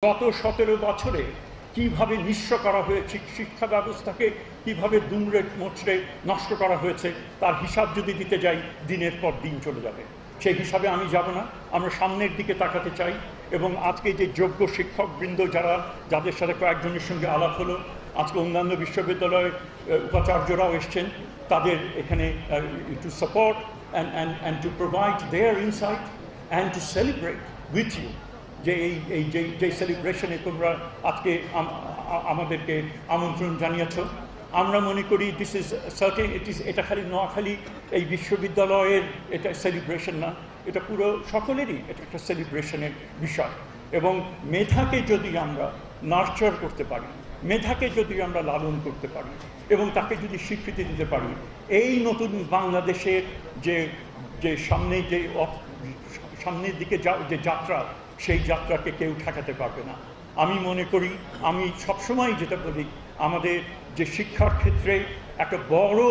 গত 17 বছরে কিভাবে নিঃস্ব করা হয়েছে শিক্ষা ব্যবস্থাকে, কিভাবে দুমড়ে মুচড়ে নষ্ট করা হয়েছে, তার হিসাব যদি দিতে যাই দিনের পর দিন চলে যাবে। সেই হিসাবে আমি যাব না, আমরা সামনের দিকে তাকাতে চাই। এবং আজকে যে যোগ্য শিক্ষকবৃন্দ যাদের সাথে কয়েকজনের সঙ্গে আলাপ হলো, আজকে অন্যান্য বিশ্ববিদ্যালয়ের উপাচার্যরাও এসছেন, তাদের এখানে to support and to provide their insight and to celebrate with you যে যে সেলিব্রেশনে তোমরা আজকে আমাদেরকে আমন্ত্রণ জানিয়েছ। আমরা মনে করি দিস ইজ সার্টেন, এটা খালি নোয়াখালী এই বিশ্ববিদ্যালয়ের এটা সেলিব্রেশন না, এটা পুরো সকলেরই এটা একটা সেলিব্রেশনের বিষয়। এবং মেধাকে যদি আমরা নার্চার করতে পারি, মেধাকে যদি আমরা লালন করতে পারি এবং তাকে যদি স্বীকৃতি দিতে পারি, এই নতুন বাংলাদেশের যে সামনের দিকে যে যাত্রা, সেই যাত্রাকে কেউ ঠেকাতে পারবে না। আমি মনে করি, আমি সবসময় যেটা বলি, আমাদের যে শিক্ষার ক্ষেত্রে একটা বড়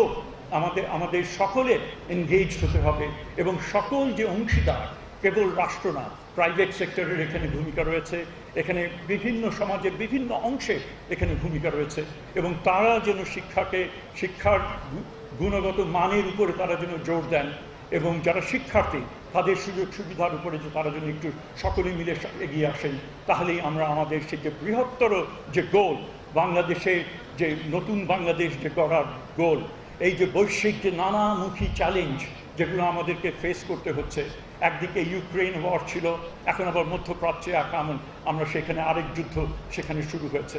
আমাদের সকলের এনগেজড হতে হবে এবং সকল যে অংশীদার, কেবল রাষ্ট্র না, প্রাইভেট সেক্টরের এখানে ভূমিকা রয়েছে, এখানে বিভিন্ন সমাজের বিভিন্ন অংশে এখানে ভূমিকা রয়েছে এবং তারা যেন শিক্ষার গুণগত মানের উপরে তারা যেন জোর দেন এবং যারা শিক্ষার্থী তাদের সুযোগ সুবিধার উপরে যে তারা যেন একটু সকলে মিলে এগিয়ে আসেন, তাহলেই আমরা আমাদের সেই যে বৃহত্তর যে গোল, বাংলাদেশের যে নতুন বাংলাদেশ যে গড়ার গোল, এই যে বৈশ্বিক যে নানামুখী চ্যালেঞ্জ যেগুলো আমাদেরকে ফেস করতে হচ্ছে, একদিকে ইউক্রেন ওয়ার ছিল, এখন আবার মধ্যপ্রাচ্যে আমরা সেখানে আরেক যুদ্ধ সেখানে শুরু হয়েছে,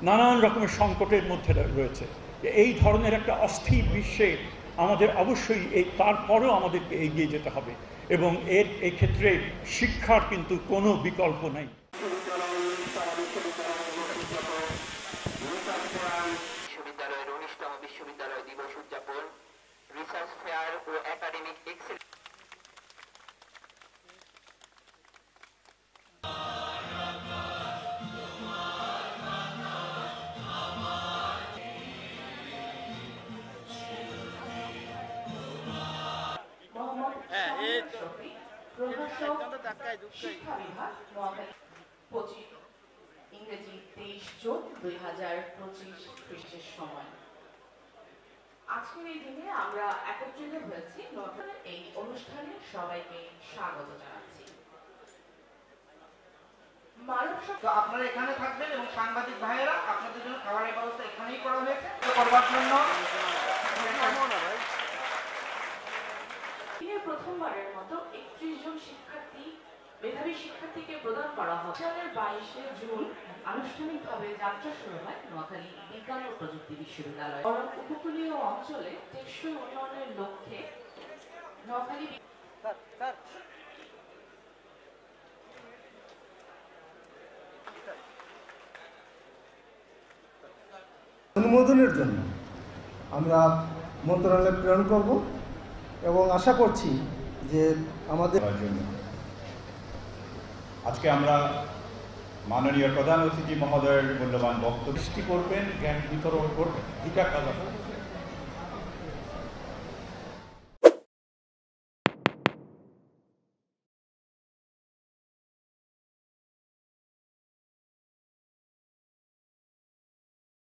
নানান রকমের সংকটের মধ্যে রয়েছে। এই ধরনের একটা অস্থির বিশ্বে আমাদের অবশ্যই তারপরেও আমাদেরকে এগিয়ে যেতে হবে এবং এই ক্ষেত্রে শিক্ষার কিন্তু কোনো বিকল্প নেই। বিশ্ববিদ্যালয়ের 19তম বিশ্ববিদ্যালয় দিবস উদযাপন, রিসার্চ ফেয়ার ও একাডেমিক এক্সেলেন্স। ইংরেজি 23 জুন 2025 খ্রিস্টের সময়। আজকের এই দিনে আমরা একত্রিত হয়েছি এই অনুষ্ঠানে সবাইকে স্বাগত জানাচ্ছি। আপনারা এখানে থাকবেন এবং সাংবাদিক ভাইয়েরা আপনাদের জন্য খাবারের ব্যবস্থা এখানেই করা হয়েছে করবার জন্য। প্রথমবারের মতো 31 জন মেধাবী শিক্ষার্থীকে প্রদান করা হয়। সালের 22 জুন আনুষ্ঠানিকভাবে যাত্রা শুরু হয় নোয়াখালী বিজ্ঞান ও প্রযুক্তি বিশ্ববিদ্যালয়। উপকূলীয় অঞ্চলে টেকসই উন্নয়নের লক্ষ্যে নোয়াখালী অনুমোদনের জন্য আমরা মন্ত্রণালয়ে প্রেরণ করব এবং আশা করছি যে আমাদের জন্য আজকে আমরা মাননীয় প্রধান অতিথি মহোদয়ের মূল্যবান বক্তব্য সৃষ্টি করবেন, জ্ঞান বিতরণ করবেন, দুটা কাজ